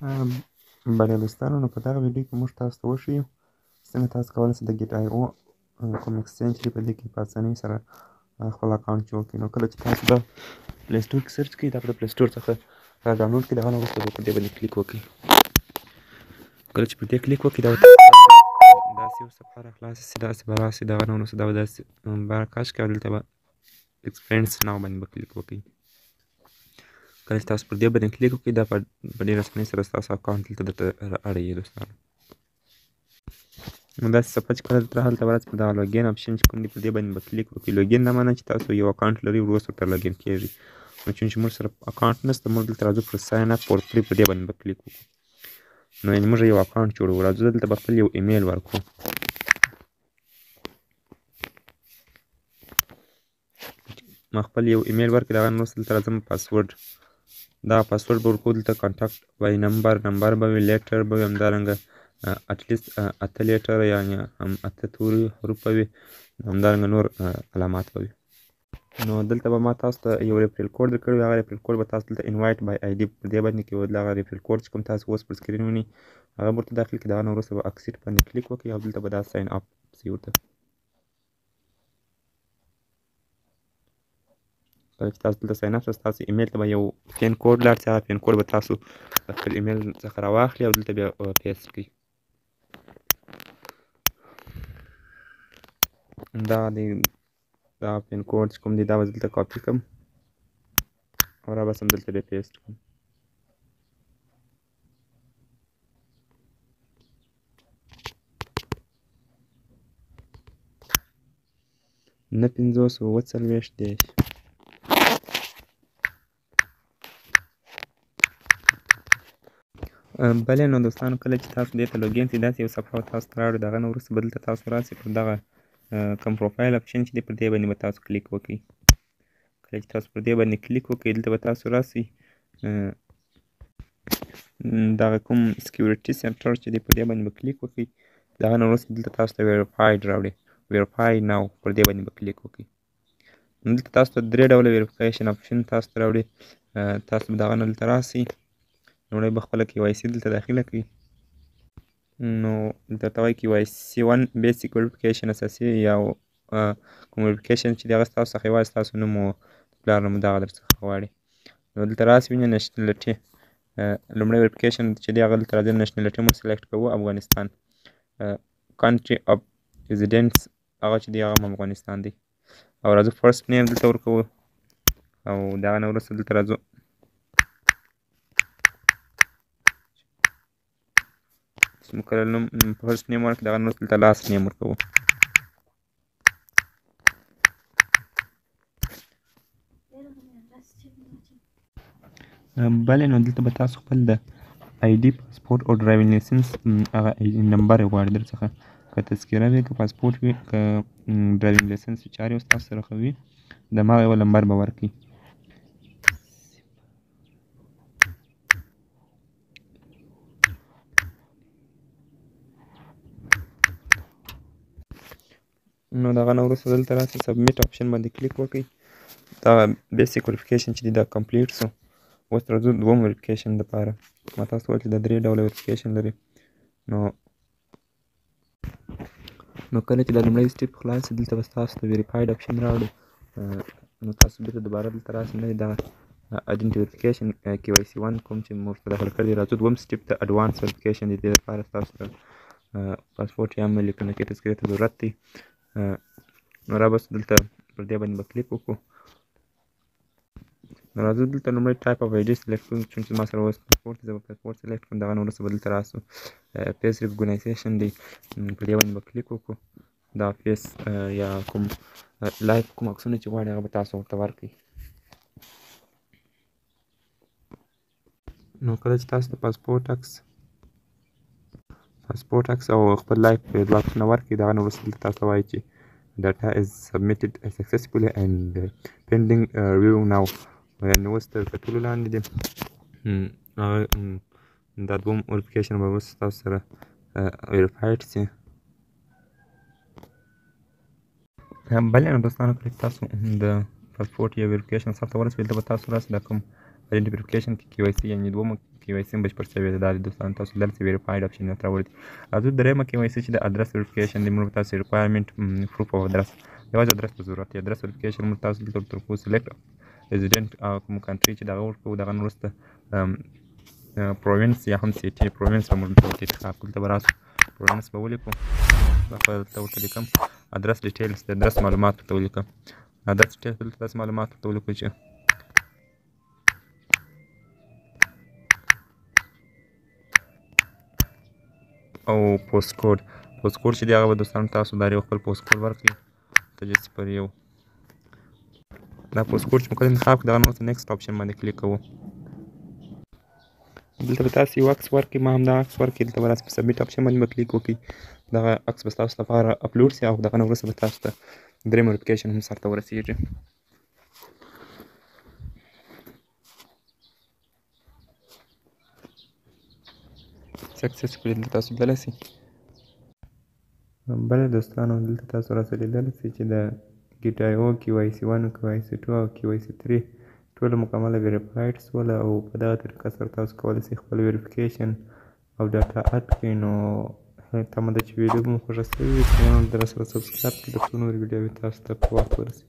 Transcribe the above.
بله دوستانو، نو په دغه ویډیو کې موږ تاسو ته وښیو څنګه تاسو کولی شئ د ګیټ آی او کوم اکسچینج چې په دې کې په اسانۍ سره خپل اکاونټ جوړ کړئ. نو کله چې تاسو دا پلی سټور کې سرچ کړئ، دا په پلی سټور څخه را ډاونلوډ کړئ، د هغه نه وروسته په دې باندې کلیک وکړئ. کله چې په دې کلیک وکړئ، دا داسې یو صفحه را خلاصه شي، داسې به راشي، د هغه نه وروسته دا به داسې برکاش کوي او دلته به ایکسپیرینس ناو باندې به کلیک وکړئ. کله چې تاسو پر دې باندې کلیک وکړئ، دا په ډېرې اسانۍ سره ستاسو اکاونټ دلته درته اړوي دوستانو. نو داسې صفحه چې کله درته هلته ورځي، په دغه لوګین اپشن چې کوم دی په دې باندې به کلیک وکړئ. لوګین دا معنی چې تاسو یو اکاونټ لرئ، وروسته ورته لوګین کېږئ. نو چون چې موږ سره اکاونټ نشته، موږ دلته راځو پر ساین اپ فور فري، په دې باندې به کلیک وکړو. نو یعنې موږ یو اکاونټ جوړوو. راځو دلته به خپل یو ایمیل ورکړو. ما خپل یو ایمیل ورکړ، د هغه نه وروسته دلته راځم پاسورډ. دغه پاسورډ به ورکوو. دلته کانټاکټ وایي نمبر به وي، لیټر به وي، همدارنګه اټلیست 8 لیټره یعنې 8 توري حروف به وي، همدارنګه نور علامات به وي. نو دلته به ما تاسو ته یو ریفرل کوډ درکړی وي. هغه ریفرل کوډ به تاسو دلته انوایټ بای آی ډي په دې باندې کې دغه ریفرل کوډ چې کوم تاسو اوس پر سکرین وینئ، هغه به ورته داخل کړئ. د هغه نه وروسته به اکسپټ باندې کلیک وکړئ او دلته به دا ساین اپ شي ورته. کله چې تاسو دلته ساین اپ شئ، ستاسو ایمیل ته به یو پین کوډ لاړ شي. هغه پین کوډ به تاسو خپل ایمیل څخه راواخلئ او دلته بیا پیسټ کړئ. دا پین کوډ چې کوم دی، دا به دلته کاپي کړم او را به سم دلته بیا پیسټ کړم. نه 540 بلې نو دوستانو، کله چې تاسو دې ته لوګین شئ، داسې یو صفحه به تاسو ته راوړي. د هغه نه وروسته به دلته تاسو راشئ، پر دغه کوم پروفایل اپشن چې دی پر دې باندې به تاسو کلیک وکړئ. کله چې تاسو پر دې باندې کلیک وکړئ، دلته به تاسو راشئ، دغه کوم سکیورټي سینټر چې دی په دې باندې به کلیک وکړئ. د هغه نه وروسته دلته تاسو ته ویریفاید راوړي، ویریفای ناو پر دې باندې به کلیک وکړئ. دلته تاسو ته 3 ډوله ویریفیکیشن اپشن تاسو ته راوړي. تاسو به د هغه نه دلته راشئ، لومړی به خپله KYC دلته داخله کړئ. نو دلته ورته وایي KYC 1 بیسیک ویریفیکیشن اساسي یا کوم ویریفیکیشن چې دی هغه ستاسو څخه یوازې ستاسو نوم او پلار نوم دغه درڅخه غواړي. نو دلته راشئ، وینئ نېشنلټي لومړی ویریفیکیشن چې دی هغه دلته راځي. نېشنلټي موږ سلیکټ کوو افغانستان. کنټري اف ریزیډنس هغه چې دی هغه هم افغانستان دی. او راځو فرست نیم دلته ورکوو او د هغه نه وروسته دلته راځو چې موږ کله نوم فرست نیم ورکړو، د هغه نه وروسته دلته لاست نیم ورکوو. بلې نو دلته به تاسو خپل د آی ډي، پاسپورټ او ډرایوینګ لایسنس هغه نمبر یې غواړي درڅخه، که تذکره وي، که پاسپورټ وي، که ډرایوینګ لایسنس وي، چې هر یو ستاسو سره ښه وي، د هماغه یو نمبر به ورکړئ. نو د هغه نه وروسته دلته راشئ، سبمیټ اپشن باندې کلیک وکړئ. دا بیسیک ویریفیکیشن چې دی دا کمپلیټ شو. اوس راځو دویم ویریفیکیشن دپاره. ما تاسو ته وویل چې دا 3 ډوله ویریفیکیشن لري. نو کله چې دا لومړی سټیپ خلاص شي، دلته به ستاسو ته ویریفاید اپشن راوړي. نو تاسو بېرته دوباره دلته راشئ، نه دغه آیډنټي ویریفیکیشن KYC 1 کوم چې موږ ورته داخل کړی دی. راځو دویم سټیپ ته اډوانس ویریفیکیشن د دې لپاره ستاسو ته پاسپورټ یا هم لیکنکۍ تذکرې ته ضرورت دی. نو را بس دلته پر دې باندې به کلیک وکړو. نو راځو دلته لومړی ټایپ اف آی ډي سلیکټ کړو. چون چې ما سره اوس پاسپورټ دی، زه به پاسپورټ سلیکټ کړم. د هغه نه وروسته به دلته راشو، فیس ریکګنایزیشن دی، پر دې باندې به کلیک وکړو. دا فیس یا کوم لایف کوم عکسونه چې غواړي هغه به تاسو ورته ورکړئ. نو کله چې تاسو د پاسپورټ عکس او خپل لایف دوه عکسونه ورکړئ، د هغه نه وروسته دلته تاسو ته وایي چې data is submitted successfully and pending review now. یعنې اوس تر کتلو لاندې دی. دا دوم ویریفیکیشن به اوس تاسو سره ویریفاید شي. بلې نو دوستانو، کله چې تاسو د پاسپورټ یا ویریفیکیشن سر ته ورسوئ، دلته به تاسو راسئ، دا کوم آیډنټي ویریفیکیشن کې KYC یعنې دومه KYC بشپړ شوی دی. دا د دوستانو تاسو دلته ویریفاید اپشن ته راوړی دی. راځو درېیمه KYC چې د ادرس ویریفیکیشن دی. موږ تاسو ریکوایرمنټ پروف اف ادرس یوازې ادرس ته ضرورت دی. ادرس ویریفیکیشن موږ تاسو دلته ورکوو سلیکټ ریزیډنټ کوم کنټري چې دغه ورکوو. دغه نه وروسته پروینس یا هم سیټي پروینس به موږ انتخاب کړو. دلته به راسو پروینس به ولیکو. دا به دلته ورته لیکم ادرس ډیټیلز د ادرس معلومات ورته ولیکم. ادرس ډیټیلز دلته داسې معلومات ورته ولیکو چې او پوسټ کوډ چې دی هغه به دوستانو تاسو دا یو خپل پوسټ کوډ ورکړئ ته 001. دا پوسټ کوډ چې موږ کله انتخاب کړو دغه نه وروسته نیکسټ اپشن باندې کلیک کوو. دلته به تاسو یو عکس ورکړئ. ما هم دا عکس ورکړئ. دلته به راسئ په سبمیټ اپشن باندې به کلیک وکړئ. دغه عکس به ستاسو لپاره اپلوډ شي او دغه نه وروسته به تاسو ته درېیم نوټیفیکیشن هم سرته ورسیږي. سکسسفولي دلته تاسو لیدلی شئ. بله دوستانو دلته تاسو راسره لیدلی شئ چې د ګیټایو KYC 1 KYC 2 او KYC 3 ټوله مکمله ویریفاید شوله او په دغه طریقه سره تاسو کولی شئ خپل ویریفیکیشن او ډاټا اډ کړئ. نو تمه ده چې ویډیو مو خوښه شوې وي. چینل در سره سبسکرایب کړئ تر څو نورې ویډیوې تاسو ته په وخت ورسي.